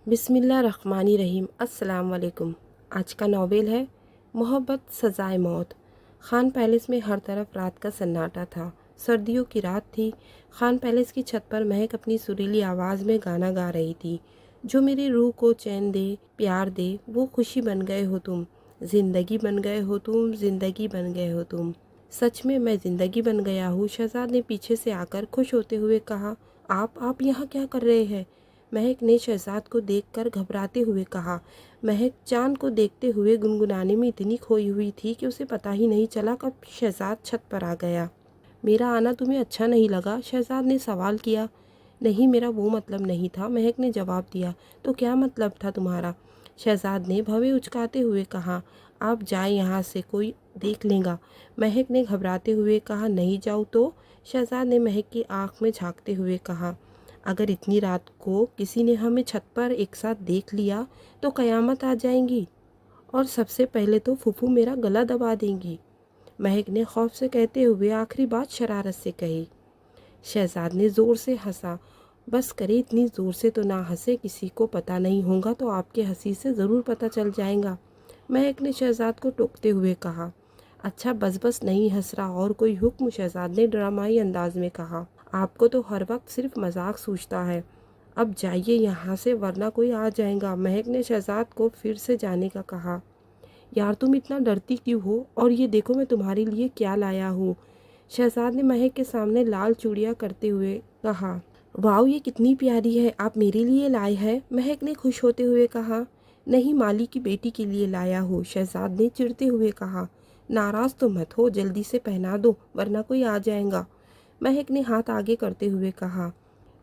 بسم اللہ الرحمن الرحیم۔ السلام علیکم۔ آج کا ناول ہے محبت سزائے موت۔ خان پیلس میں ہر طرف رات کا سناٹا تھا۔ سردیوں کی رات تھی۔ خان پیلس کی چھت پر مہک اپنی سریلی آواز میں گانا گا رہی تھی۔ جو میری روح کو چین دے، پیار دے، وہ خوشی بن گئے ہو تم، زندگی بن گئے ہو تم، زندگی بن گئے ہو تم۔ سچ میں زندگی بن گیا ہوں، شہزاد نے پیچھے سے آ کر خوش ہوتے ہوئے کہا۔ آپ یہاں کیا کر رہے ہیں؟ مہک نے شہزاد کو دیکھ کر گھبراتے ہوئے کہا۔ مہک چاند کو دیکھتے ہوئے گنگنانے میں اتنی کھوئی ہوئی تھی کہ اسے پتہ ہی نہیں چلا کب شہزاد چھت پر آ گیا۔ میرا آنا تمہیں اچھا نہیں لگا؟ شہزاد نے سوال کیا۔ نہیں، میرا وہ مطلب نہیں تھا، مہک نے جواب دیا۔ تو کیا مطلب تھا تمہارا؟ شہزاد نے بھویں اچکاتے ہوئے کہا۔ آپ جائیں یہاں سے، کوئی دیکھ لے گا۔ مہک نے گھبراتے ہوئے کہا۔ نہیں جاؤ تو؟ شہزاد نے مہک کی آنکھ میں جھانکتے ہوئے کہا۔ اگر اتنی رات کو کسی نے ہمیں چھت پر ایک ساتھ دیکھ لیا تو قیامت آ جائیں گی، اور سب سے پہلے تو پھوپھو میرا گلا دبا دیں گی، مہک نے خوف سے کہتے ہوئے آخری بات شرارت سے کہی۔ شہزاد نے زور سے ہنسا۔ بس کرے، اتنی زور سے تو نہ ہنسے، کسی کو پتہ نہیں ہوگا تو آپ کے ہنسی سے ضرور پتہ چل جائے گا، مہک نے شہزاد کو ٹوکتے ہوئے کہا۔ اچھا بس نہیں ہنس رہا، اور کوئی حکم؟ شہزاد نے ڈرامائی انداز میں کہا۔ آپ کو تو ہر وقت صرف مذاق سوچتا ہے، اب جائیے یہاں سے ورنہ کوئی آ جائے گا، مہک نے شہزاد کو پھر سے جانے کا کہا۔ یار تم اتنا ڈرتی کیوں ہو؟ اور یہ دیکھو میں تمہارے لیے کیا لایا ہوں، شہزاد نے مہک کے سامنے لال چوڑیاں کرتے ہوئے کہا۔ واؤ، یہ کتنی پیاری ہے، آپ میرے لیے لائے ہیں، مہک نے خوش ہوتے ہوئے کہا۔ نہیں، مالی کی بیٹی کے لیے لایا ہوں، شہزاد نے چڑھتے ہوئے کہا۔ ناراض تو مت ہو، جلدی سے پہنا دو ورنہ کوئی آ جائے گا، مہک نے ہاتھ آگے کرتے ہوئے کہا۔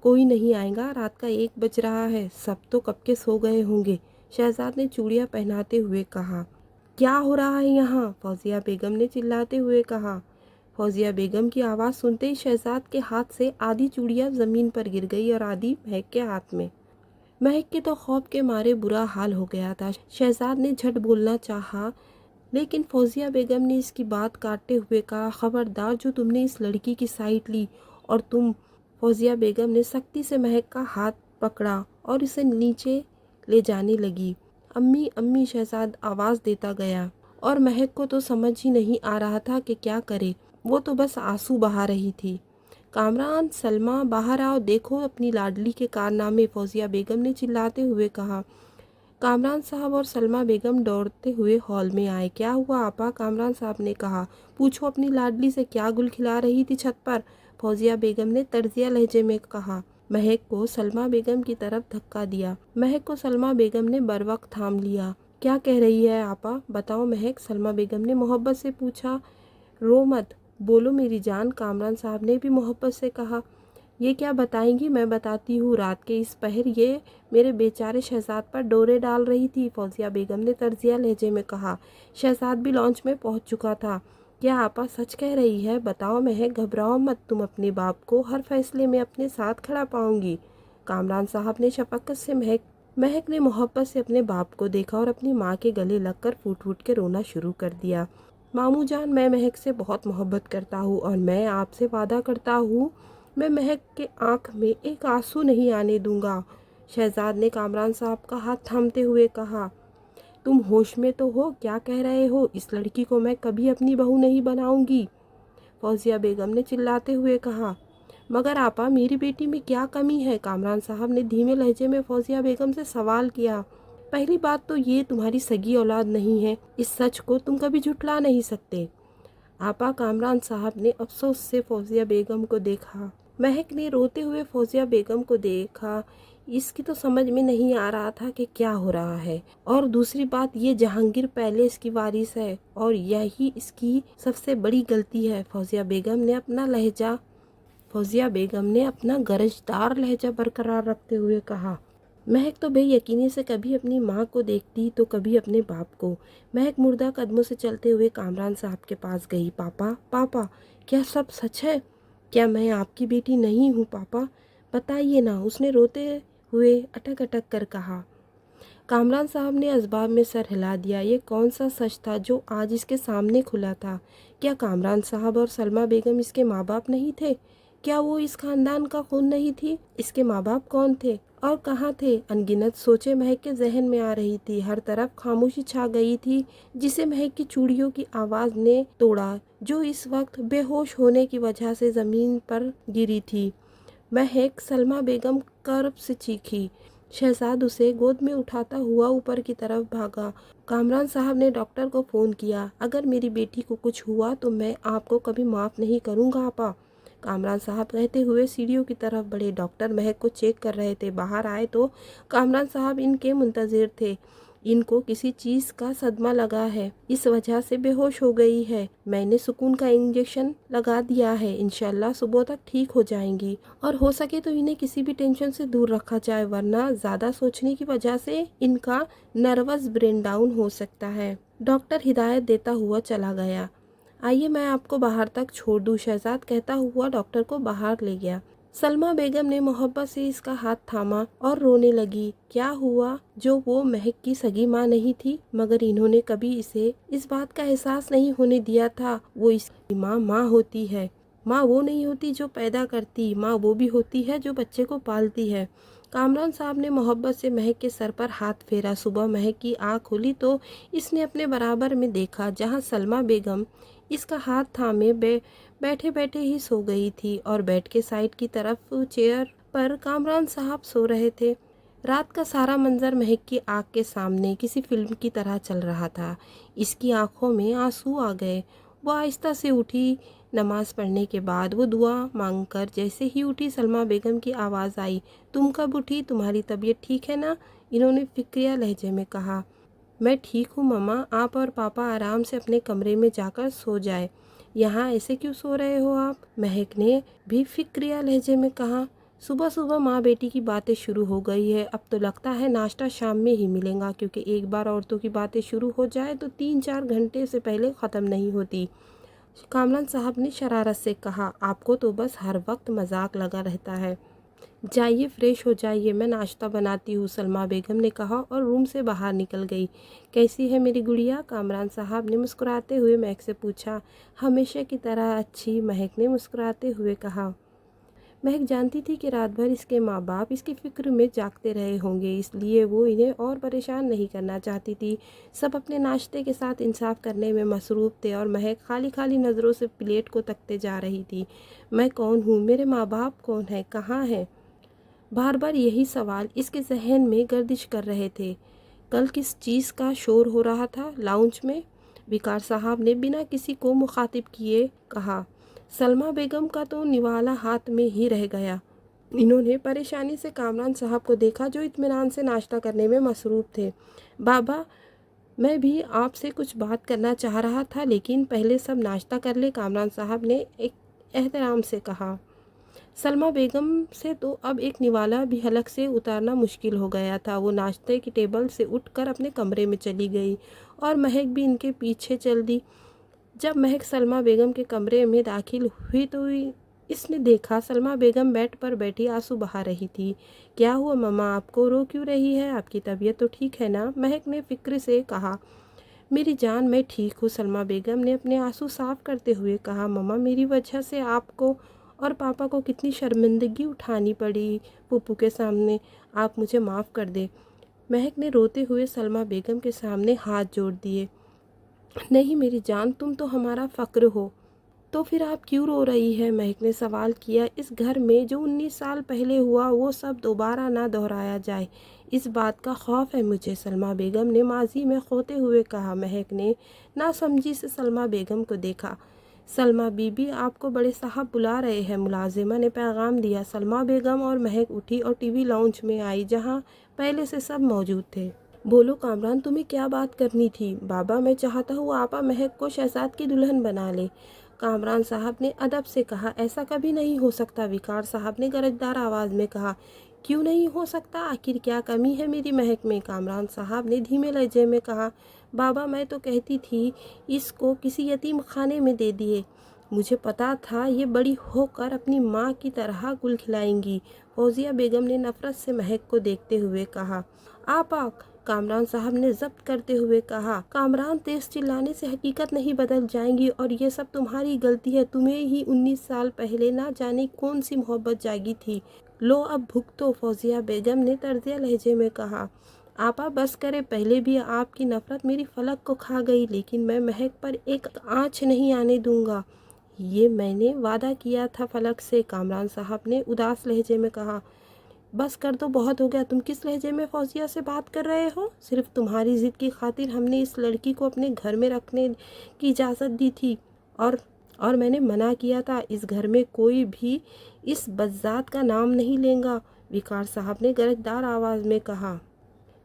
کوئی نہیں آئے گا، رات کا 1 بج رہا ہے، سب تو کب کے سو گئے ہوں گے، شہزاد نے چوڑیاں پہناتے ہوئے کہا۔ کیا ہو رہا ہے یہاں؟ فوزیہ بیگم نے چلاتے ہوئے کہا۔ فوزیہ بیگم کی آواز سنتے ہی شہزاد کے ہاتھ سے آدھی چوڑیاں زمین پر گر گئی اور آدھی مہک کے ہاتھ میں۔ مہک کے تو خوف کے مارے برا حال ہو گیا تھا۔ شہزاد نے جھٹ بولنا چاہا لیکن فوزیہ بیگم نے اس کی بات کاٹتے ہوئے کہا۔ خبردار، جو تم نے اس لڑکی کی سائڈ لی اور تم۔ فوزیہ بیگم نے سختی سے مہک کا ہاتھ پکڑا اور اسے نیچے لے جانے لگی۔ امی امی، شہزاد آواز دیتا گیا، اور مہک کو تو سمجھ ہی نہیں آ رہا تھا کہ کیا کرے، وہ تو بس آنسو بہا رہی تھی۔ کامران، سلمہ، باہر آؤ، دیکھو اپنی لاڈلی کے کارنامے، فوزیہ بیگم نے چلاتے ہوئے کہا۔ کامران صاحب اور سلمہ بیگم دوڑتے ہوئے ہال میں آئے۔ کیا ہوا آپا؟ کامران صاحب نے کہا۔ پوچھو اپنی لاڈلی سے، کیا گل کھلا رہی تھی چھت پر، فوزیہ بیگم نے طرزیہ لہجے میں کہا۔ مہک کو سلمہ بیگم کی طرف دھکا دیا۔ مہک کو سلمہ بیگم نے بروقت تھام لیا۔ کیا کہہ رہی ہے آپا؟ بتاؤ مہک، سلمہ بیگم نے محبت سے پوچھا۔ رو مت، بولو میری جان، کامران صاحب نے بھی محبت سے کہا۔ یہ کیا بتائیں گی؟ میں بتاتی ہوں، رات کے اس پہر یہ میرے بیچارے شہزاد پر ڈورے ڈال رہی تھی، فوزیہ بیگم نے طرزیہ لہجے میں کہا۔ شہزاد بھی لانچ میں پہنچ چکا تھا۔ کیا آپا سچ کہہ رہی ہے؟ بتاؤ مہک، گھبراؤ مت، تم اپنے باپ کو ہر فیصلے میں اپنے ساتھ کھڑا پاؤں گی، کامران صاحب نے شفقت سے مہک نے محبت سے اپنے باپ کو دیکھا اور اپنی ماں کے گلے لگ کر پھوٹ پھوٹ کے رونا شروع کر دیا۔ ماموں جان، میں مہک سے بہت محبت کرتا ہوں، اور میں آپ سے وعدہ کرتا ہوں میں مہک کے آنکھ میں ایک آنسو نہیں آنے دوں گا، شہزاد نے کامران صاحب کا ہاتھ تھامتے ہوئے کہا۔ تم ہوش میں تو ہو؟ کیا کہہ رہے ہو؟ اس لڑکی کو میں کبھی اپنی بہو نہیں بناؤں گی، فوزیہ بیگم نے چلاتے ہوئے کہا۔ مگر آپا، میری بیٹی میں کیا کمی ہے؟ کامران صاحب نے دھیمے لہجے میں فوزیہ بیگم سے سوال کیا۔ پہلی بات تو یہ تمہاری سگی اولاد نہیں ہے، اس سچ کو تم کبھی جھٹلا نہیں سکتے، آپا، کامران صاحب نے افسوس سے فوزیہ بیگم کو دیکھا۔ مہک نے روتے ہوئے فوزیہ بیگم کو دیکھا۔ اس کی تو سمجھ میں نہیں آ رہا تھا کہ کیا ہو رہا ہے، اور دوسری بات یہ جہانگیر پیلس کی وارث ہے اور یہی اس کی سب سے بڑی غلطی ہے، فوزیہ بیگم نے اپنا گرجدار لہجہ برقرار رکھتے ہوئے کہا۔ مہک تو بے یقینی سے کبھی اپنی ماں کو دیکھتی تو کبھی اپنے باپ کو۔ مہک مردہ قدموں سے چلتے ہوئے کامران صاحب کے پاس گئی۔ پاپا، کیا سب سچ ہے؟ کیا میں آپ کی بیٹی نہیں ہوں پاپا؟ بتائیے نا، اس نے روتے ہوئے اٹک اٹک کر کہا۔ کامران صاحب نے اسباب میں سر ہلا دیا۔ یہ کون سا سچ تھا جو آج اس کے سامنے کھلا تھا؟ کیا کامران صاحب اور سلمہ بیگم اس کے ماں باپ نہیں تھے؟ کیا وہ اس خاندان کا خون نہیں تھی؟ اس کے ماں باپ کون تھے اور کہاں تھے؟ انگنت سوچیں مہک کے ذہن میں آ رہی تھی۔ ہر طرف خاموشی چھا گئی تھی جسے مہک کی چوڑیوں کی آواز نے توڑا، جو اس وقت بے ہوش ہونے کی وجہ سے زمین پر گری تھی۔ مہک، سلمیٰ بیگم کرب سے چیخی۔ شہزاد اسے گود میں اٹھاتا ہوا اوپر کی طرف بھاگا۔ کامران صاحب نے ڈاکٹر کو فون کیا۔ اگر میری بیٹی کو کچھ ہوا تو میں آپ کو کبھی معاف نہیں کروں گا آپا، کامران صاحب کہتے ہوئے سیڑھیوں کی طرف بڑھے۔ ڈاکٹر مہک کو چیک کر رہے تھے۔ باہر آئے تو کامران صاحب ان کے منتظر تھے۔ ان کو کسی چیز کا صدمہ لگا ہے، اس وجہ سے بے ہوش ہو گئی ہے۔ میں نے سکون کا انجیکشن لگا دیا ہے، انشاءاللہ صبح تک ٹھیک ہو جائیں گی، اور ہو سکے تو انہیں کسی بھی ٹینشن سے دور رکھا جائے، ورنہ زیادہ سوچنے کی وجہ سے ان کا نروس برین ڈاؤن ہو سکتا ہے۔ ڈاکٹر ہدایت دیتا ہوا چلا گیا۔ آئیے میں آپ کو باہر تک چھوڑ دوں، شہزاد کہتا ہوا ڈاکٹر کو باہر لے گیا۔ سلمیٰ بیگم نے محبت سے اس کا ہاتھ تھاما اور رونے لگی۔ کیا ہوا؟ جو وہ مہک کی سگی ماں نہیں تھی، مگر انہوں نے کبھی اسے اس بات کا احساس نہیں ہونے دیا تھا۔ وہ اس کی ماں ہوتی ہے۔ ماں وہ نہیں ہوتی جو پیدا کرتی، ماں وہ بھی ہوتی ہے جو بچے کو پالتی ہے۔ کامران صاحب نے محبت سے مہک کے سر پر ہاتھ پھیرا۔ صبح مہک کی آنکھ کھلی تو اس نے اپنے برابر میں دیکھا، جہاں سلمیٰ بیگم اس کا ہاتھ تھامے بیٹھے بیٹھے ہی سو گئی تھی، اور بیڈ کے سائڈ کی طرف چیئر پر کامران صاحب سو رہے تھے۔ رات کا سارا منظر مہک کی آنکھ کے سامنے کسی فلم کی طرح چل رہا تھا۔ اس کی آنکھوں میں آنسو آ گئے۔ وہ آہستہ سے اٹھی۔ نماز پڑھنے کے بعد وہ دعا مانگ کر جیسے ہی اٹھی، سلمیٰ بیگم کی آواز آئی، تم کب اٹھی؟ تمہاری طبیعت ٹھیک ہے نا؟ انہوں نے فکریہ لہجے میں کہا۔ میں ٹھیک ہوں مما، آپ اور پاپا آرام سے اپنے کمرے میں جا کر سو جائے۔ یہاں ایسے کیوں سو رہے ہو آپ؟ مہک نے بھی فکریہ لہجے میں کہا۔ صبح صبح ماں بیٹی کی باتیں شروع ہو گئی ہے۔ اب تو لگتا ہے ناشتہ شام میں ہی ملیں گا، کیونکہ ایک بار عورتوں کی باتیں شروع ہو جائے تو 3-4 گھنٹے سے پہلے ختم نہیں ہوتی، کامران صاحب نے شرارت سے کہا۔ آپ کو تو بس ہر وقت مذاق لگا رہتا ہے۔ جائیے فریش ہو جائیے، میں ناشتہ بناتی ہوں، سلمیٰ بیگم نے کہا اور روم سے باہر نکل گئی۔ کیسی ہے میری گڑیا؟ کامران صاحب نے مسکراتے ہوئے مہک سے پوچھا۔ ہمیشہ کی طرح اچھی، مہک نے مسکراتے ہوئے کہا۔ مہک جانتی تھی کہ رات بھر اس کے ماں باپ اس کی فکر میں جاگتے رہے ہوں گے، اس لیے وہ انہیں اور پریشان نہیں کرنا چاہتی تھی۔ سب اپنے ناشتے کے ساتھ انصاف کرنے میں مصروف تھے، اور مہک خالی خالی نظروں سے پلیٹ کو تکتے جا رہی تھی۔ میں کون ہوں؟ میرے ماں باپ کون ہیں؟ کہاں ہیں؟ بار بار یہی سوال اس کے ذہن میں گردش کر رہے تھے۔ کل کس چیز کا شور ہو رہا تھا لاؤنج میں؟ وقار صاحب نے بنا کسی کو مخاطب کیے کہا۔ سلمیٰ بیگم کا تو نوالا ہاتھ میں ہی رہ گیا۔ انہوں نے پریشانی سے کامران صاحب کو دیکھا، جو اطمینان سے ناشتہ کرنے میں مصروف تھے۔ بابا، میں بھی آپ سے کچھ بات کرنا چاہ رہا تھا، لیکن پہلے سب ناشتہ کر لیں، کامران صاحب نے ایک احترام سے کہا۔ سلمیٰ بیگم سے تو اب ایک نوالا بھی حلق سے اتارنا مشکل ہو گیا تھا۔ وہ ناشتے کی ٹیبل سے اٹھ کر اپنے کمرے میں چلی گئی، اور مہک بھی ان کے پیچھے چل دی۔ جب مہک سلمیٰ بیگم کے کمرے میں داخل ہوئی تو اس نے دیکھا سلمیٰ بیگم بیڈ پر بیٹھی آنسو بہا رہی تھی۔ کیا ہوا مما، آپ کو رو کیوں رہی ہے؟ آپ کی طبیعت تو ٹھیک ہے نا؟ مہک نے فکر سے کہا۔ میری جان، میں ٹھیک ہوں، سلمیٰ بیگم نے اپنے آنسو صاف کرتے ہوئے کہا۔ مما، میری وجہ سے آپ کو اور پاپا کو کتنی شرمندگی اٹھانی پڑی پھوپھو کے سامنے، آپ مجھے معاف کر دیں۔ مہک نے روتے ہوئے سلمیٰ بیگم کے سامنے ہاتھ جوڑ دیے۔ نہیں میری جان، تم تو ہمارا فخر ہو۔ تو پھر آپ کیوں رو رہی ہے؟ مہک نے سوال کیا۔ اس گھر میں جو 19 سال پہلے ہوا وہ سب دوبارہ نہ دہرایا جائے، اس بات کا خوف ہے مجھے، سلمیٰ بیگم نے ماضی میں کھوتے ہوئے کہا۔ مہک نے ناسمجھی سے سلمیٰ بیگم کو دیکھا۔ سلمیٰ بی بی، آپ کو بڑے صاحب بلا رہے ہیں، ملازمہ نے پیغام دیا۔ سلمیٰ بیگم اور مہک اٹھی اور ٹی وی لاؤنج میں آئی، جہاں پہلے سے سب موجود تھے۔ بولو کامران، تمہیں کیا بات کرنی تھی؟ بابا، میں چاہتا ہوں آپا مہک کو شہزاد کی دلہن بنا لے، کامران صاحب نے ادب سے کہا۔ ایسا کبھی نہیں ہو سکتا، وقار صاحب نے گرجدار آواز میں کہا۔ کیوں نہیں ہو سکتا؟ آخر کیا کمی ہے میری مہک میں؟ کامران صاحب نے دھیمے لہجے میں کہا۔ بابا، میں تو کہتی تھی اس کو کسی یتیم خانے میں دے دیے، مجھے پتا تھا یہ بڑی ہو کر اپنی ماں کی طرح گل کھلائیں گی، فوزیہ بیگم نے نفرت سے مہک کو دیکھتے ہوئے کہا۔ آپا، کامران صاحب نے ضبط کرتے ہوئے کہا۔ کامران، تیز چلانے سے حقیقت نہیں بدل جائیں گی اور یہ سب تمہاری غلطی ہے۔ تمہیں ہی 19 سال پہلے نہ جانے کون سی محبت جاگی تھی۔ لو اب بھگتو، فوزیہ بیگم نے طرزیہ لہجے میں کہا۔ آپا بس کرے، پہلے بھی آپ کی نفرت میری فلک کو کھا گئی، لیکن میں مہک پر ایک آنچ نہیں آنے دوں گا۔ یہ میں نے وعدہ کیا تھا فلک سے، کامران صاحب نے اداس لہجے میں کہا۔ بس کر دو، بہت ہو گیا۔ تم کس لہجے میں فوزیہ سے بات کر رہے ہو؟ صرف تمہاری ضد کی خاطر ہم نے اس لڑکی کو اپنے گھر میں رکھنے کی اجازت دی تھی اور میں نے منع کیا تھا۔ اس گھر میں کوئی بھی اس بدذات کا نام نہیں لے گا، وقار صاحب نے گرجدار آواز میں کہا۔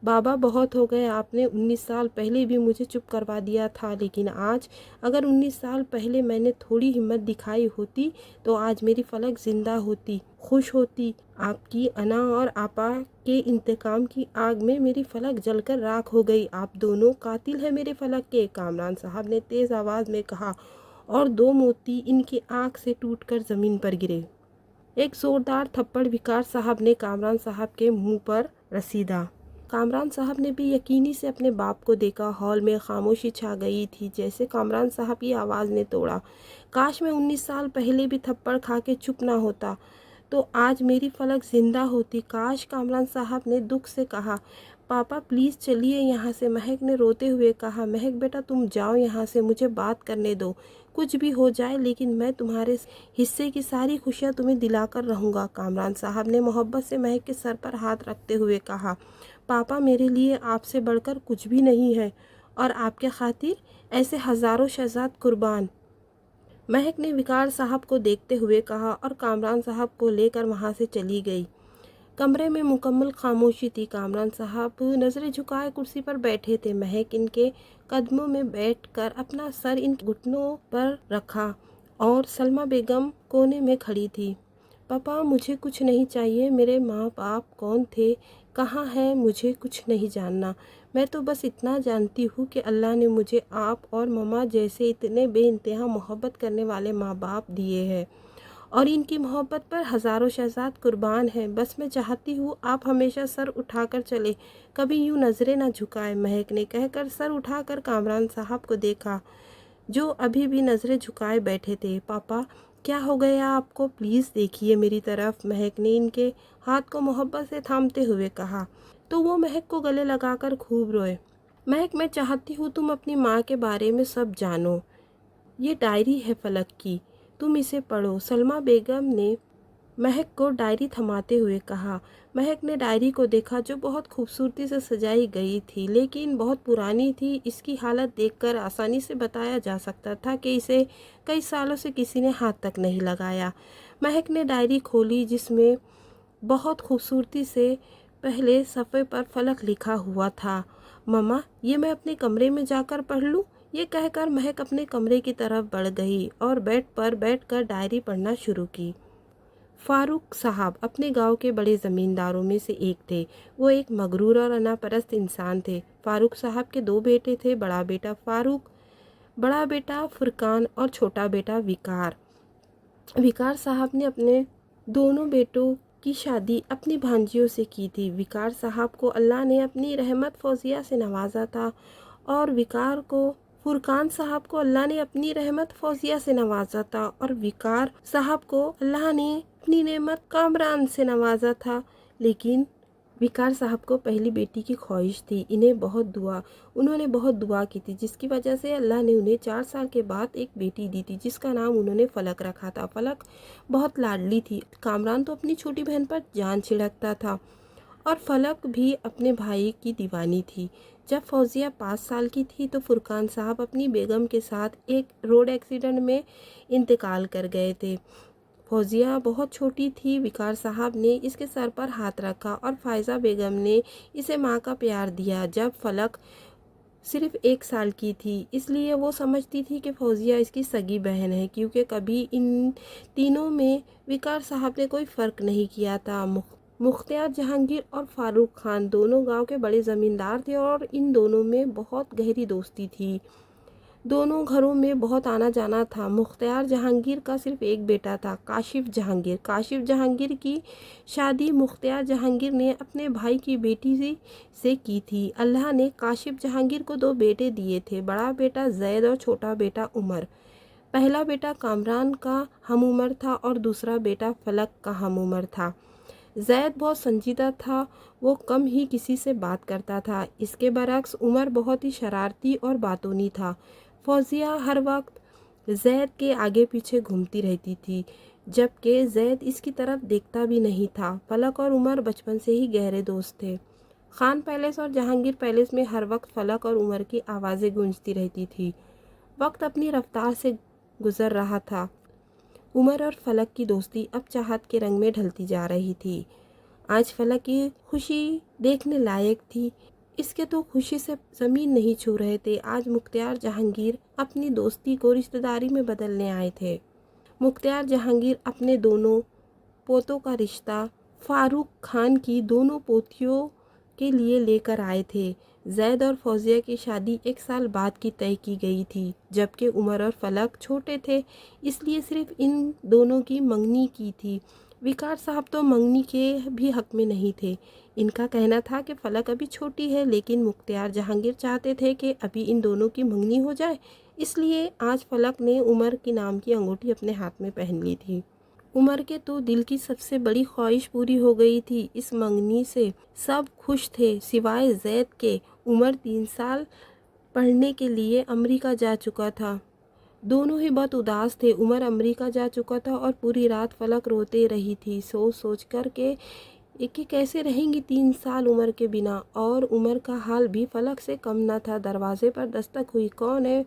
بابا بہت ہو گئے، آپ نے 19 سال پہلے بھی مجھے چپ کروا دیا تھا، لیکن آج اگر 19 سال پہلے میں نے تھوڑی ہمت دکھائی ہوتی تو آج میری فلک زندہ ہوتی، خوش ہوتی۔ آپ کی انا اور آپا کے انتقام کی آگ میں میری فلک جل کر راکھ ہو گئی۔ آپ دونوں قاتل ہیں میرے فلک کے، کامران صاحب نے تیز آواز میں کہا، اور 2 موتی ان کی آنکھ سے ٹوٹ کر زمین پر گرے۔ ایک زوردار تھپڑ وقار صاحب نے کامران صاحب کے منہ پر رسیدا۔ کامران صاحب نے بھی یقینی سے اپنے باپ کو دیکھا۔ ہال میں خاموشی چھا گئی تھی، جیسے کامران صاحب کی آواز نے توڑا۔ کاش میں 19 سال پہلے بھی تھپڑ کھا کے چپ نہ ہوتا تو آج میری فلک زندہ ہوتی، کاش، کامران صاحب نے دکھ سے کہا۔ پاپا پلیز چلیے یہاں سے، مہک نے روتے ہوئے کہا۔ مہک بیٹا تم جاؤ یہاں سے، مجھے بات کرنے دو، کچھ بھی ہو جائے لیکن میں تمہارے حصے کی ساری خوشیاں تمہیں دلا کر رہوں گا، کامران صاحب نے محبت سے مہک کے سر پر ہاتھ رکھتے ہوئے کہا۔ پاپا میرے لیے آپ سے بڑھ کر کچھ بھی نہیں ہے اور آپ کے خاطر ایسے ہزاروں شہزاد قربان، مہک نے وقار صاحب کو دیکھتے ہوئے کہا اور کامران صاحب کو لے کر وہاں سے چلی گئی۔ کمرے میں مکمل خاموشی تھی۔ کامران صاحب نظریں جھکائے کرسی پر بیٹھے تھے۔ مہک ان کے قدموں میں بیٹھ کر اپنا سر ان کے گھٹنوں پر رکھا اور سلمیٰ بیگم کونے میں کھڑی تھی۔ پاپا مجھے کچھ نہیں چاہیے، میرے ماں باپ کون تھے، کہاں ہیں، مجھے کچھ نہیں جاننا۔ میں تو بس اتنا جانتی ہوں کہ اللہ نے مجھے آپ اور مما جیسے اتنے بے انتہا محبت کرنے والے ماں باپ دیے ہیں اور ان کی محبت پر ہزاروں شہزاد قربان ہیں۔ بس میں چاہتی ہوں آپ ہمیشہ سر اٹھا کر چلے، کبھی یوں نظریں نہ جھکائے، مہک نے کہہ کر سر اٹھا کر کامران صاحب کو دیکھا جو ابھی بھی نظریں جھکائے بیٹھے تھے۔ پاپا کیا ہو گیا آپ کو، پلیز دیکھیے میری طرف، مہک نے ان کے ہاتھ کو محبت سے تھامتے ہوئے کہا تو وہ مہک کو گلے لگا کر خوب روئے۔ مہک میں چاہتی ہوں تم اپنی ماں کے بارے میں سب جانو، یہ ڈائری ہے فلک کی، تم اسے پڑھو، سلمیٰ بیگم نے مہک کو ڈائری تھماتے ہوئے کہا۔ مہک نے ڈائری کو دیکھا جو بہت خوبصورتی سے سجائی گئی تھی لیکن بہت پرانی تھی۔ اس کی حالت دیکھ کر آسانی سے بتایا جا سکتا تھا کہ اسے کئی سالوں سے کسی نے ہاتھ تک نہیں لگایا۔ مہک نے ڈائری کھولی جس میں بہت خوبصورتی سے پہلے صفحے پر فلک لکھا ہوا تھا۔ مما یہ میں اپنے کمرے میں جا کر پڑھ لوں؟ یہ کہہ کر مہک اپنے کمرے کی طرف بڑھ گئی اور بیڈ پر بیٹھ کر ڈائری پڑھنا شروع کی۔ فاروق صاحب اپنے گاؤں کے بڑے زمینداروں میں سے ایک تھے۔ وہ ایک مغرور اور انا پرست انسان تھے۔ فاروق صاحب کے 2 بیٹے تھے، بڑا بیٹا فاروق، بڑا بیٹا فرقان اور چھوٹا بیٹا وقار۔ وقار صاحب نے اپنے دونوں بیٹوں کی شادی اپنی بھانجیوں سے کی تھی۔ وقار صاحب کو اللہ نے اپنی رحمت فوزیہ سے نوازا تھا اور فرقان صاحب کو اللہ نے اپنی رحمت فوزیہ سے نوازا تھا اور وقار صاحب کو اللہ نے اپنی نعمت کامران سے نوازا تھا، لیکن وقار صاحب کو پہلی بیٹی کی خواہش تھی۔ انہوں نے بہت دعا کی تھی جس کی وجہ سے اللہ نے انہیں 4 سال کے بعد ایک بیٹی دی تھی جس کا نام انہوں نے فلک رکھا تھا۔ فلک بہت لاڈلی تھی۔ کامران تو اپنی چھوٹی بہن پر جان چھڑکتا تھا اور فلک بھی اپنے بھائی کی دیوانی تھی۔ جب فوزیہ 5 سال کی تھی تو فرقان صاحب اپنی بیگم کے ساتھ ایک روڈ ایکسیڈنٹ میں انتقال کر گئے تھے۔ فوزیہ بہت چھوٹی تھی۔ وقار صاحب نے اس کے سر پر ہاتھ رکھا اور فائزہ بیگم نے اسے ماں کا پیار دیا۔ جب فلک صرف 1 سال کی تھی اس لیے وہ سمجھتی تھی کہ فوزیہ اس کی سگی بہن ہے، کیونکہ کبھی ان تینوں میں وقار صاحب نے کوئی فرق نہیں کیا تھا۔ مختار جہانگیر اور فاروق خان دونوں گاؤں کے بڑے زمیندار تھے اور ان دونوں میں بہت گہری دوستی تھی۔ دونوں گھروں میں بہت آنا جانا تھا۔ مختار جہانگیر کا صرف ایک بیٹا تھا، کاشف جہانگیر۔ کاشف جہانگیر کی شادی مختار جہانگیر نے اپنے بھائی کی بیٹی سے کی تھی۔ اللہ نے کاشف جہانگیر کو 2 بیٹے دیے تھے، بڑا بیٹا زید اور چھوٹا بیٹا عمر۔ پہلا بیٹا کامران کا ہم عمر تھا اور دوسرا بیٹا فلک کا ہم عمر تھا۔ زید بہت سنجیدہ تھا، وہ کم ہی کسی سے بات کرتا تھا۔ اس کے برعکس عمر بہت ہی شرارتی اور باتونی تھا۔ فوزیہ ہر وقت زید کے آگے پیچھے گھومتی رہتی تھی، جبکہ زید اس کی طرف دیکھتا بھی نہیں تھا۔ فلک اور عمر بچپن سے ہی گہرے دوست تھے۔ خان پیلس اور جہانگیر پیلس میں ہر وقت فلک اور عمر کی آوازیں گونجتی رہتی تھی۔ وقت اپنی رفتار سے گزر رہا تھا۔ عمر اور فلک کی دوستی اب چاہت کے رنگ میں ڈھلتی جا رہی تھی۔ آج فلک کی خوشی دیکھنے لائق تھی، اس کے تو خوشی سے زمین نہیں چھو رہے تھے۔ آج مختار جہانگیر اپنی دوستی کو رشتہ داری میں بدلنے آئے تھے۔ مختار جہانگیر اپنے دونوں پوتوں کا رشتہ فاروق خان کی دونوں پوتیوں کے لیے لے کر آئے تھے۔ زید اور فوزیہ کی شادی 1 سال بعد کی طے کی گئی تھی، جبکہ عمر اور فلک چھوٹے تھے، اس لیے صرف ان دونوں کی منگنی کی تھی۔ وقار صاحب تو منگنی کے بھی حق میں نہیں تھے۔ ان کا کہنا تھا کہ فلک ابھی چھوٹی ہے، لیکن مختار جہانگیر چاہتے تھے کہ ابھی ان دونوں کی منگنی ہو جائے، اس لیے آج فلک نے عمر کے نام کی انگوٹھی اپنے ہاتھ میں پہن لی تھی۔ عمر کے تو دل کی سب سے بڑی خواہش پوری ہو گئی تھی۔ اس منگنی سے سب خوش تھے سوائے زید کے۔ عمر 3 سال پڑھنے کے لیے امریکہ جا چکا تھا۔ دونوں ہی بہت اداس تھے۔ عمر امریکہ جا چکا تھا اور پوری رات فلک روتے رہی تھی، سوچ کر کہ کیسے رہیں گی 3 سال عمر کے بنا۔ اور عمر کا حال بھی فلک سے کم نہ تھا۔ دروازے پر دستک ہوئی۔ کون ہے؟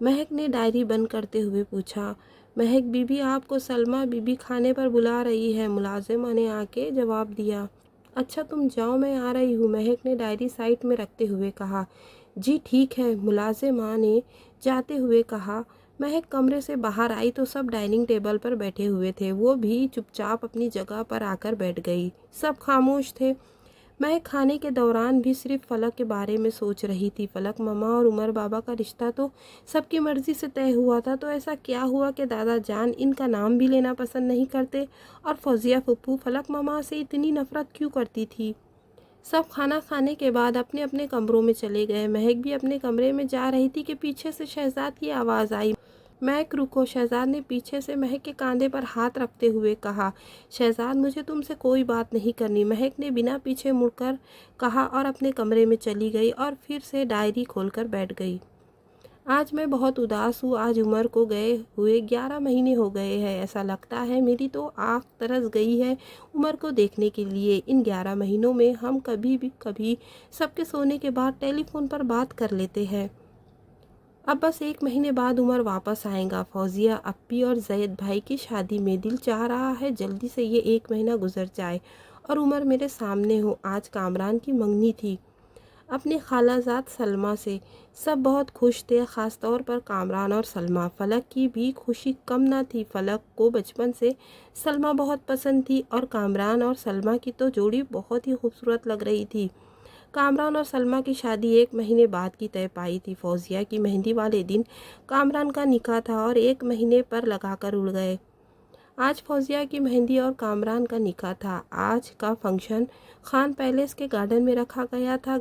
مہک نے ڈائری بند کرتے ہوئے پوچھا۔ مہک بی بی، آپ کو سلمیٰ بی بی کھانے پر بلا رہی ہے، ملازمہ نے آ کے جواب دیا۔ اچھا تم جاؤ، میں آ رہی ہوں، مہک نے ڈائری سائڈ میں رکھتے ہوئے کہا۔ جی ٹھیک ہے، ملازمہ نے جاتے ہوئے کہا۔ مہک کمرے سے باہر آئی تو سب ڈائننگ ٹیبل پر بیٹھے ہوئے تھے۔ وہ بھی چپ چاپ اپنی جگہ پر آ کر بیٹھ گئی۔ سب خاموش تھے۔ مہک کھانے کے دوران بھی صرف فلک کے بارے میں سوچ رہی تھی۔ فلک ماما اور عمر بابا کا رشتہ تو سب کی مرضی سے طے ہوا تھا، تو ایسا کیا ہوا کہ دادا جان ان کا نام بھی لینا پسند نہیں کرتے؟ اور فوزیہ پھپھو فلک ماما سے اتنی نفرت کیوں کرتی تھی؟ سب کھانا کھانے کے بعد اپنے اپنے کمروں میں چلے گئے۔ مہک بھی اپنے کمرے میں جا رہی تھی کہ پیچھے سے شہزاد کی آواز آئی۔ مہک رکو، شہزاد نے پیچھے سے مہک کے کاندھے پر ہاتھ رکھتے ہوئے کہا۔ شہزاد مجھے تم سے کوئی بات نہیں کرنی، مہک نے بنا پیچھے مڑ کر کہا اور اپنے کمرے میں چلی گئی اور پھر سے ڈائری کھول کر بیٹھ گئی۔ آج میں بہت اداس ہوں۔ آج عمر کو گئے ہوئے 11 مہینے ہو گئے ہیں۔ ایسا لگتا ہے میری تو آنکھ ترس گئی ہے عمر کو دیکھنے کے لیے۔ ان 11 مہینوں میں ہم کبھی سب کے سونے کے بعد ٹیلی فون پر بات کر لیتے ہیں۔ اب بس 1 مہینے بعد عمر واپس آئے گا۔ فوزیہ اپی اور زید بھائی کی شادی میں دل چاہ رہا ہے جلدی سے یہ 1 مہینہ گزر جائے اور عمر میرے سامنے ہو۔ آج کامران کی منگنی تھی اپنی خالہ زاد سلمیٰ سے۔ سب بہت خوش تھے، خاص طور پر کامران اور سلمیٰ۔ فلک کی بھی خوشی کم نہ تھی۔ فلک کو بچپن سے سلمیٰ بہت پسند تھی اور کامران اور سلمیٰ کی تو جوڑی بہت ہی خوبصورت لگ رہی تھی۔ کامران اور سلمیٰ کی شادی 1 مہینے بعد کی طے پائی تھی۔ فوزیہ کی مہندی والے دن کامران کا نکاح تھا اور 1 مہینے پر لگا کر اڑ گئے۔ آج فوزیہ کی مہندی اور کامران کا نکاح تھا۔ آج کا فنکشن خان پیلس کے گارڈن میں رکھا گیا تھا۔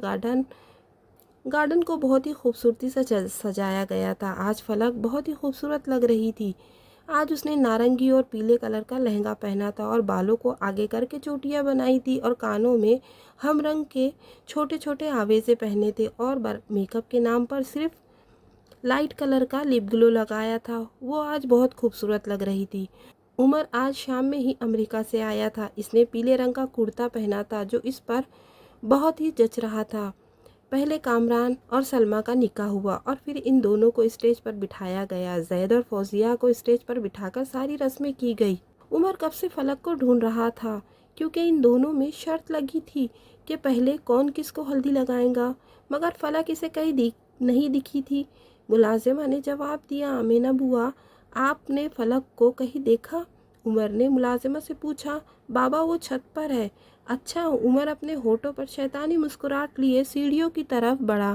گارڈن کو بہت ہی خوبصورتی سے سجایا گیا تھا۔ آج فلک بہت ہی خوبصورت لگ رہی تھی۔ آج اس نے نارنگی اور پیلے کلر کا لہنگا پہنا تھا اور بالوں کو آگے کر کے چوٹیاں بنائی تھی اور کانوں میں ہم رنگ کے چھوٹے چھوٹے آویزے پہنے تھے اور میک اپ کے نام پر صرف لائٹ کلر کا لپ گلو لگایا تھا۔ وہ آج بہت خوبصورت لگ رہی تھی۔ عمر آج شام میں ہی امریکہ سے آیا تھا۔ اس نے پیلے رنگ کا کرتا پہنا تھا جو اس پر بہت ہی جچ رہا تھا۔ پہلے کامران اور سلمیٰ کا نکاح ہوا اور پھر ان دونوں کو اسٹیج پر بٹھایا گیا۔ زید اور فوزیہ کو اسٹیج پر بٹھا کر ساری رسمیں کی گئی۔ عمر کب سے فلک کو ڈھونڈ رہا تھا کیونکہ ان دونوں میں شرط لگی تھی کہ پہلے کون کس کو ہلدی لگائے گا، مگر فلک اسے کہیں نہیں دکھی تھی۔ ملازمہ نے جواب دیا، آمینہ بوا، آپ نے فلک کو کہیں دیکھا؟ عمر نے ملازمہ سے پوچھا۔ بابا وہ چھت پر ہے۔ اچھا۔ عمر اپنے ہونٹوں پر شیطانی مسکراہٹ لیے سیڑھیوں کی طرف بڑھا۔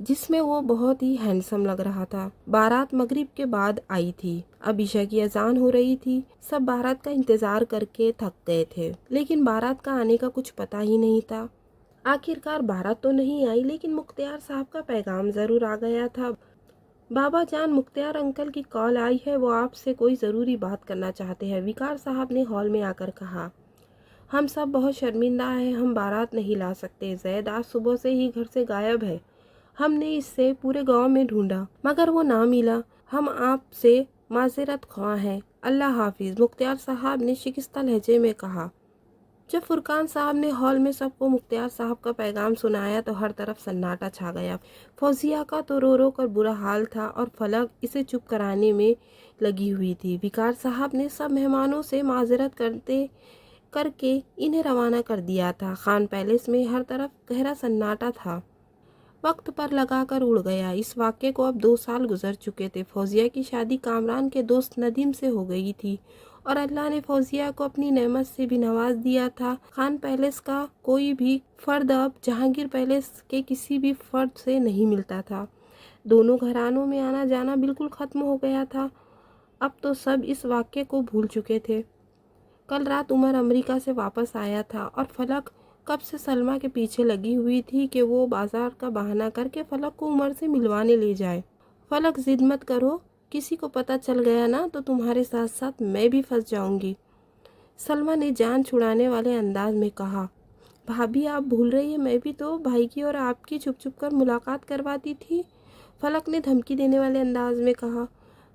جس میں وہ بہت ہی ہینڈسم لگ رہا تھا۔ بارات مغرب کے بعد آئی تھی، اب عشاء کی اذان ہو رہی تھی۔ سب بارات کا انتظار کر کے تھک گئے تھے، لیکن بارات کا آنے کا کچھ پتہ ہی نہیں تھا۔ آخرکار بارات تو نہیں آئی، لیکن مختار صاحب کا پیغام ضرور آ گیا تھا۔ بابا جان، مختار انکل کی کال آئی ہے، وہ آپ سے کوئی ضروری بات کرنا چاہتے ہیں، وقار صاحب نے ہال میں آ کر کہا۔ ہم سب بہت شرمندہ ہیں، ہم بارات نہیں لا سکتے۔ زید آج صبح سے ہی گھر سے غائب ہے، ہم نے اس سے پورے گاؤں میں ڈھونڈا مگر وہ نہ ملا۔ ہم آپ سے معذرت خواہ ہیں۔ اللہ حافظ، مختار صاحب نے شکستہ لہجے میں کہا۔ جب فرقان صاحب نے ہال میں سب کو مختار صاحب کا پیغام سنایا تو ہر طرف سناٹا چھا گیا۔ فوزیہ کا تو رو رو کر برا حال تھا اور فلک اسے چپ کرانے میں لگی ہوئی تھی۔ وقار صاحب نے سب مہمانوں سے معذرت کر کے انہیں روانہ کر دیا تھا۔ خان پیلس میں ہر طرف گہرا سناٹا تھا، وقت پر لگا کر اڑ گیا۔ اس واقعے کو اب 2 سال گزر چکے تھے۔ فوزیہ کی شادی کامران کے دوست ندیم سے ہو گئی تھی اور اللہ نے فوزیہ کو اپنی نعمت سے بھی نواز دیا تھا۔ خان پیلس کا کوئی بھی فرد اب جہانگیر پیلس کے کسی بھی فرد سے نہیں ملتا تھا۔ دونوں گھرانوں میں آنا جانا بالکل ختم ہو گیا تھا۔ اب تو سب اس واقعے کو بھول چکے تھے۔ کل رات عمر امریکہ سے واپس آیا تھا اور فلک کب سے سلمیٰ کے پیچھے لگی ہوئی تھی کہ وہ بازار کا بہانہ کر کے فلک کو عمر سے ملوانے لے جائے۔ فلک، ضد مت کرو، کسی کو پتہ چل گیا نا تو تمہارے ساتھ ساتھ میں بھی پھنس جاؤں گی، سلمیٰ نے جان چھڑانے والے انداز میں کہا۔ بھابھی، آپ بھول رہی ہیں، میں بھی تو بھائی کی اور آپ کی چھپ چھپ کر ملاقات کرواتی تھی، فلک نے دھمکی دینے والے انداز میں کہا۔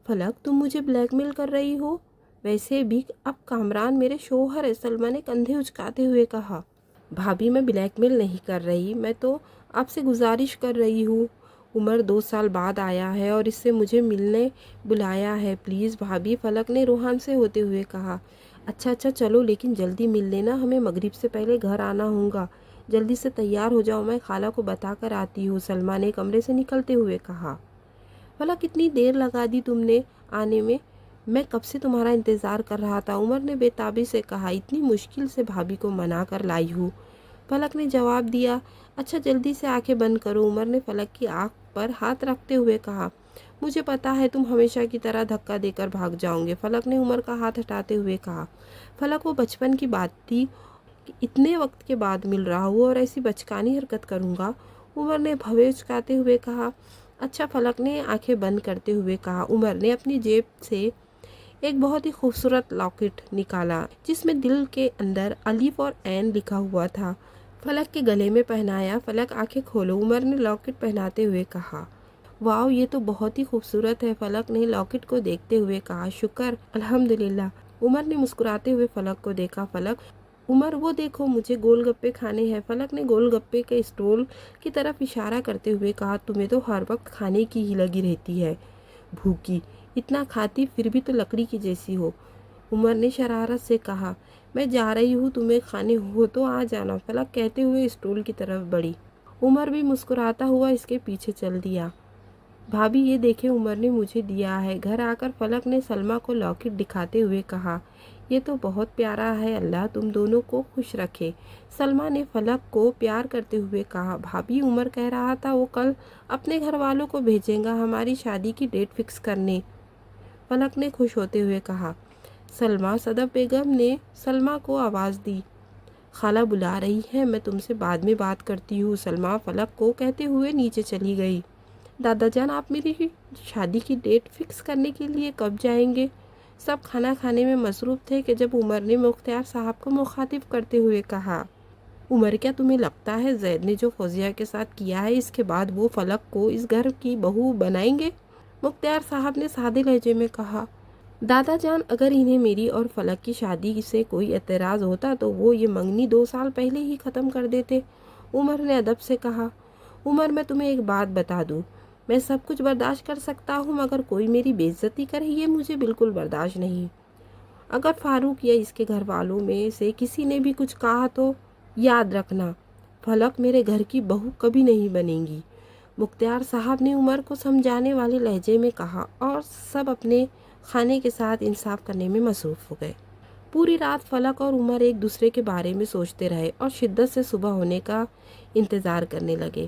فلک، تم مجھے بلیک میل کر رہی ہو؟ ویسے بھی اب کامران میرے شوہر ہے، سلمیٰ نے کندھے اچکاتے ہوئے کہا۔ بھابھی، میں بلیک میل نہیں کر رہی، میں تو آپ سے گزارش کر رہی ہوں۔ عمر 2 سال بعد آیا ہے اور اس سے مجھے ملنے بلایا ہے، پلیز بھابھی، فلک نے روحان سے ہوتے ہوئے کہا۔ اچھا چلو، لیکن جلدی مل لینا، ہمیں مغرب سے پہلے گھر آنا ہوگا، جلدی سے تیار ہو جاؤ، میں خالہ کو بتا کر آتی ہوں، سلمیٰ نے کمرے سے نکلتے ہوئے کہا۔ فلک، اتنی دیر لگا دی تم نے آنے میں کب سے تمہارا انتظار کر رہا تھا، عمر نے بے تابی سے کہا۔ اتنی مشکل سے بھابھی کو منا کر لائی ہوں، فلک نے جواب دیا۔ اچھا جلدی سے آنکھیں بند کرو، عمر نے فلک کی آنکھ پر ہاتھ رکھتے ہوئے کہا۔ مجھے پتا ہے تم ہمیشہ کی طرح دھکا دے کر بھاگ جاؤ گے، فلک نے عمر کا ہاتھ ہٹاتے ہوئے کہا۔ فلک، وہ بچپن کی بات تھی کہ اتنے وقت کے بعد مل رہا ہوں اور ایسی بچکانی حرکت کروں گا، عمر نے بھویں اچکاتے ہوئے کہا۔ اچھا، فلک نے آنکھیں بند کرتے ہوئے کہا۔ عمر نے اپنی جیب سے ایک بہت ہی خوبصورت لاکٹ نکالا جس میں دل کے اندر الف اور عین لکھا ہوا تھا، فلک کے گلے میں پہنایا۔ فلک، آنکھیں کھولو، عمر نے لاکٹ پہناتے ہوئے کہا۔ واو، یہ تو بہت ہی خوبصورت ہے، فلک نے لاکٹ کو دیکھتے ہوئے کہا۔ شکر الحمدللہ، عمر نے مسکراتے ہوئے فلک کو دیکھا۔ فلک، عمر وہ دیکھو، مجھے گول گپے کھانے ہیں، فلک نے گول گپے کے اسٹول کی طرف اشارہ کرتے ہوئے کہا۔ تمہیں تو ہر وقت کھانے کی ہی لگی رہتی ہے، بھوکی، اتنا کھاتی پھر بھی تو لکڑی کی جیسی ہو، عمر نے شرارت سے کہا۔ میں جا رہی ہوں، تمہیں کھانے ہو تو آ جانا، فلک کہتے ہوئے اسٹول کی طرف بڑھی۔ عمر بھی مسکراتا ہوا اس کے پیچھے چل دیا۔ بھابھی، یہ دیکھیں، عمر نے مجھے دیا ہے۔ گھر آ کر فلک نے سلمیٰ کو لاکٹ دکھاتے ہوئے کہا۔ یہ تو بہت پیارا ہے، اللہ تم دونوں کو خوش رکھے، سلمیٰ نے فلک کو پیار کرتے ہوئے کہا۔ بھابھی، عمر کہہ رہا تھا وہ کل اپنے گھر والوں کو بھیجے گا ہماری شادی کی ڈیٹ فکس کرنے، فلک نے خوش ہوتے ہوئے کہا۔ سلمیٰ، صدف بیگم نے سلمیٰ کو آواز دی۔ خالہ بلا رہی ہیں، میں تم سے بعد میں بات کرتی ہوں، سلمیٰ فلک کو کہتے ہوئے نیچے چلی گئی۔ دادا جان، آپ میری شادی کی ڈیٹ فکس کرنے کے لیے کب جائیں گے؟ سب کھانا کھانے میں مصروف تھے کہ جب عمر نے مختار صاحب کو مخاطب کرتے ہوئے کہا۔ عمر، کیا تمہیں لگتا ہے زید نے جو فوزیہ کے ساتھ کیا ہے اس کے بعد وہ فلک کو اس گھر کی بہو بنائیں گے؟ مختار صاحب نے سادے لہجے میں کہا۔ دادا جان، اگر انہیں میری اور فلک کی شادی سے کوئی اعتراض ہوتا تو وہ یہ منگنی 2 سال پہلے ہی ختم کر دیتے، عمر نے ادب سے کہا۔ عمر، میں تمہیں ایک بات بتا دوں، میں سب کچھ برداشت کر سکتا ہوں مگر کوئی میری بے عزتی کرے یہ مجھے بالکل برداشت نہیں۔ اگر فاروق یا اس کے گھر والوں میں سے کسی نے بھی کچھ کہا تو یاد رکھنا، فلک میرے گھر کی بہو کبھی نہیں بنے گی، مختار صاحب نے عمر کو سمجھانے والے لہجے میں کہا، اور سب اپنے کھانے کے ساتھ انصاف کرنے میں مصروف ہو گئے۔ پوری رات فلک اور عمر ایک دوسرے کے بارے میں سوچتے رہے اور شدت سے صبح ہونے کا انتظار کرنے لگے،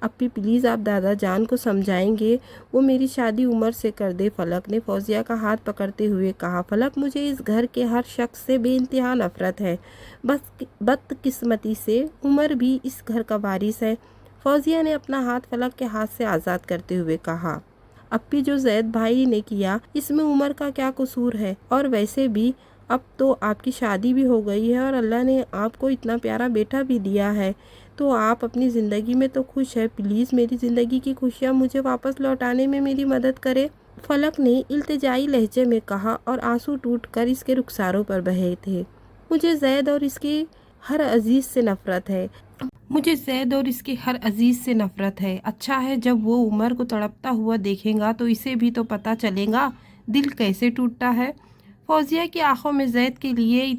اپی پلیز آپ دادا جان کو سمجھائیں گے، وہ میری شادی عمر سے کر دے، فلک نے فوزیہ کا ہاتھ پکڑتے ہوئے کہا۔ فلک، مجھے اس گھر کے ہر شخص سے بے انتہا نفرت ہے، بس بدقسمتی سے عمر بھی اس گھر کا وارث ہے۔ فوزیہ نے اپنا ہاتھ فلک کے ہاتھ سے آزاد کرتے ہوئے کہا۔ اپی، جو زید بھائی نے کیا اس میں عمر کا کیا قصور ہے؟ اور ویسے بھی اب تو آپ کی شادی بھی ہو گئی ہے اور اللہ نے آپ کو اتنا پیارا بیٹا بھی دیا ہے، تو آپ اپنی زندگی میں تو خوش ہے، پلیز میری زندگی کی خوشیاں مجھے واپس لوٹانے میں میری مدد کرے، فلک نے التجائی لہجے میں کہا اور آنسو ٹوٹ کر اس کے رخساروں پر بہے تھے۔ مجھے زید اور اس کے ہر عزیز سے نفرت ہے، مجھے زید اور اس کے ہر عزیز سے نفرت ہے۔ اچھا ہے، جب وہ عمر کو تڑپتا ہوا دیکھے گا تو اسے بھی تو پتہ چلے گا دل کیسے ٹوٹتا ہے۔ فوزیہ کی آنکھوں میں زید کے لیے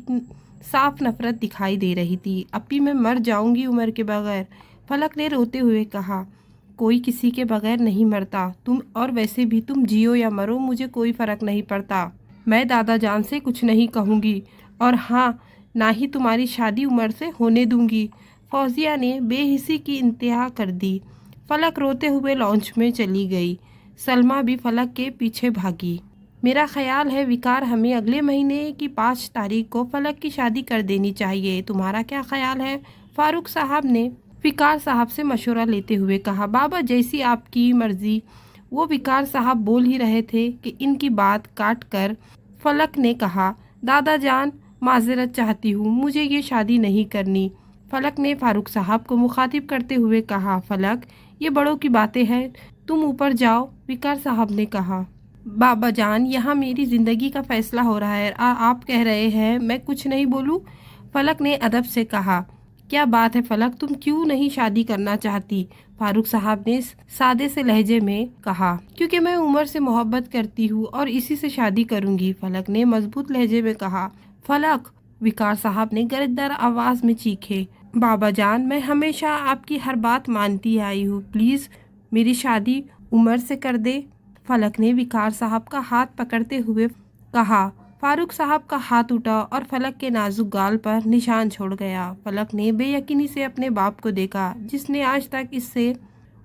صاف نفرت دکھائی دے رہی تھی۔ اپی، میں مر جاؤں گی عمر کے بغیر، فلک نے روتے ہوئے کہا۔ کوئی کسی کے بغیر نہیں مرتا، تم اور ویسے بھی تم جیو یا مرو مجھے کوئی فرق نہیں پڑتا۔ میں دادا جان سے کچھ نہیں کہوں گی، اور ہاں، نہ ہی تمہاری شادی عمر سے ہونے دوں گی۔ فوزیہ نے بے حسی کی انتہا کر دی۔ فلک روتے ہوئے لانچ میں چلی گئی۔ سلمیٰ بھی فلک کے پیچھے بھاگی۔ میرا خیال ہے وقار، ہمیں اگلے مہینے کی 5 تاریخ کو فلک کی شادی کر دینی چاہیے، تمہارا کیا خیال ہے؟ فاروق صاحب نے وقار صاحب سے مشورہ لیتے ہوئے کہا۔ بابا، جیسی آپ کی مرضی۔ وہ وقار صاحب بول ہی رہے تھے کہ ان کی بات کاٹ کر فلک نے کہا، دادا جان، معذرت چاہتی ہوں، مجھے یہ شادی نہیں کرنی۔ فلک نے فاروق صاحب کو مخاطب کرتے ہوئے کہا۔ فلک، یہ بڑوں کی باتیں ہیں، تم اوپر جاؤ، وقار صاحب نے کہا۔ بابا جان، یہاں میری زندگی کا فیصلہ ہو رہا ہے، آپ کہہ رہے ہیں میں کچھ نہیں بولوں؟ فلک نے ادب سے کہا۔ کیا بات ہے فلک، تم کیوں نہیں شادی کرنا چاہتی؟ فاروق صاحب نے سادے سے لہجے میں کہا۔ کیونکہ میں عمر سے محبت کرتی ہوں اور اسی سے شادی کروں گی، فلک نے مضبوط لہجے میں کہا۔ فلک، وقار صاحب نے گرجدار آواز میں چیخے۔ بابا جان، میں ہمیشہ آپ کی ہر بات مانتی آئی ہوں، پلیز میری شادی عمر سے کر دے، فلک نے وقار صاحب کا ہاتھ پکڑتے ہوئے کہا۔ فاروق صاحب کا ہاتھ اٹھا اور فلک کے نازک گال پر نشان چھوڑ گیا۔ فلک نے بے یقینی سے اپنے باپ کو دیکھا، جس نے آج تک اس سے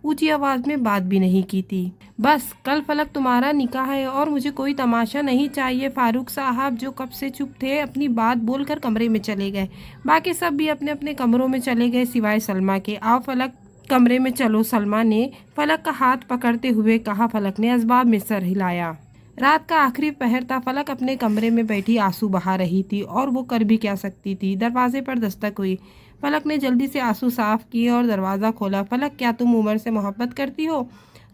اونچی آواز میں بات بھی نہیں کی تھی۔ بس، کل فلک تمہارا نکاح ہے اور مجھے کوئی تماشا نہیں چاہیے۔ فاروق صاحب، جو کب سے چپ تھے، اپنی بات بول کر کمرے میں چلے گئے۔ باقی سب بھی اپنے اپنے کمروں میں چلے گئے سوائے سلمیٰ کے۔ آؤ فلک، کمرے میں چلو، سلمیٰ نے فلک کا ہاتھ پکڑتے ہوئے کہا۔ فلک نے اسباب میں سر ہلایا۔ رات کا آخری پہر تھا، فلک اپنے کمرے میں بیٹھی آنسو بہا رہی تھی اور وہ کر بھی کیا سکتی تھی۔ دروازے پر دستک ہوئی۔ فلک نے جلدی سے آنسو صاف کیے اور دروازہ کھولا۔ فلک، کیا تم عمر سے محبت کرتی ہو؟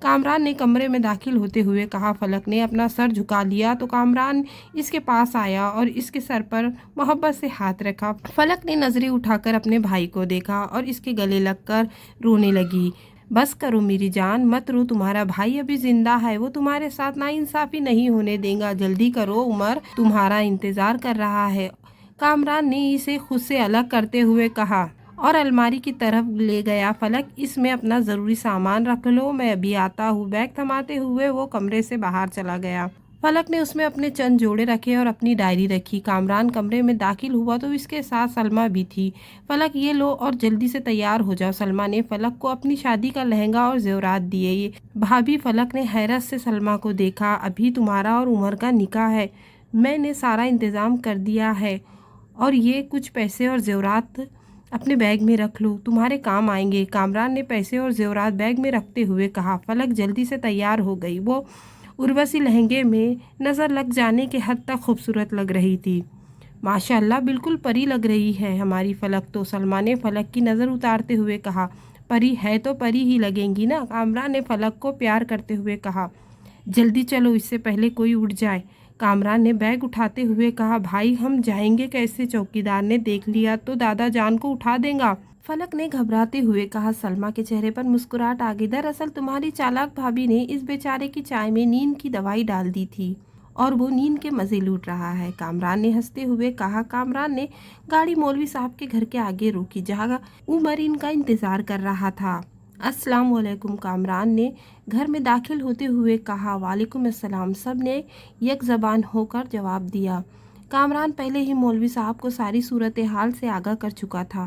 کامران نے کمرے میں داخل ہوتے ہوئے کہا۔ فلک نے اپنا سر جھکا لیا تو کامران اس کے پاس آیا اور اس کے سر پر محبت سے ہاتھ رکھا۔ فلک نے نظریں اٹھا کر اپنے بھائی کو دیکھا اور اس کے گلے لگ کر رونے لگی۔ بس کرو میری جان، مت رو، تمہارا بھائی ابھی زندہ ہے، وہ تمہارے ساتھ ناانصافی نہیں ہونے دے گا، جلدی کرو، عمر تمہارا انتظار کر رہا ہے، کامران نے اسے خود سے الگ کرتے ہوئے کہا اور الماری کی طرف لے گیا۔ فلک، اس میں اپنا ضروری سامان رکھ لو، میں ابھی آتا ہوں۔ بیگ تھماتے ہوئے وہ کمرے سے باہر چلا گیا۔ فلک نے اس میں اپنے چند جوڑے رکھے اور اپنی ڈائری رکھی۔ کامران کمرے میں داخل ہوا تو اس کے ساتھ سلمیٰ بھی تھی۔ فلک، یہ لو اور جلدی سے تیار ہو جاؤ۔ سلمیٰ نے فلک کو اپنی شادی کا لہنگا اور زیورات دیے۔ بھابھی، فلک نے حیرت سے سلمیٰ کو دیکھا۔ ابھی تمہارا اور عمر کا نکاح ہے، میں نے سارا انتظام کر دیا ہے، اور یہ کچھ پیسے اور زیورات اپنے بیگ میں رکھ لو، تمہارے کام آئیں گے، کامران نے پیسے اور زیورات بیگ میں رکھتے ہوئے کہا۔ فلک جلدی سے تیار ہو گئی۔ وہ عروسی لہنگے میں نظر لگ جانے کے حد تک خوبصورت لگ رہی تھی۔ ماشاءاللہ، بالکل پری لگ رہی ہے ہماری فلک تو، سلمیٰ نے فلک کی نظر اتارتے ہوئے کہا۔ پری ہے تو پری ہی لگیں گی نا، کامران نے فلک کو پیار کرتے ہوئے کہا۔ جلدی چلو، اس سے پہلے کوئی اٹھ جائے، کامران نے بیگ اٹھاتے ہوئے کہا۔ بھائی، ہم جائیں گے کیسے؟ چوکیدار نے دیکھ لیا تو دادا جان کو اٹھا دے گا، فلک نے گھبراتے ہوئے کہا۔ سلمیٰ کے چہرے پر مسکراہٹ آ گئی۔ دراصل تمہاری چالاک بھابھی نے اس بیچارے کی چائے میں نیند کی دوائی ڈال دی تھی اور وہ نیند کے مزے لوٹ رہا ہے، کامران نے ہنستے ہوئے کہا۔ کامران نے گاڑی مولوی صاحب کے گھر کے آگے روکی، جہاں عمر ان کا انتظار کر رہا تھا۔ السلام علیکم، کامران نے گھر میں داخل ہوتے ہوئے کہا۔ وعلیکم السلام، سب نے یک زبان ہو کر جواب دیا۔ کامران پہلے ہی مولوی صاحب کو ساری صورتحال سے آگاہ کر چکا تھا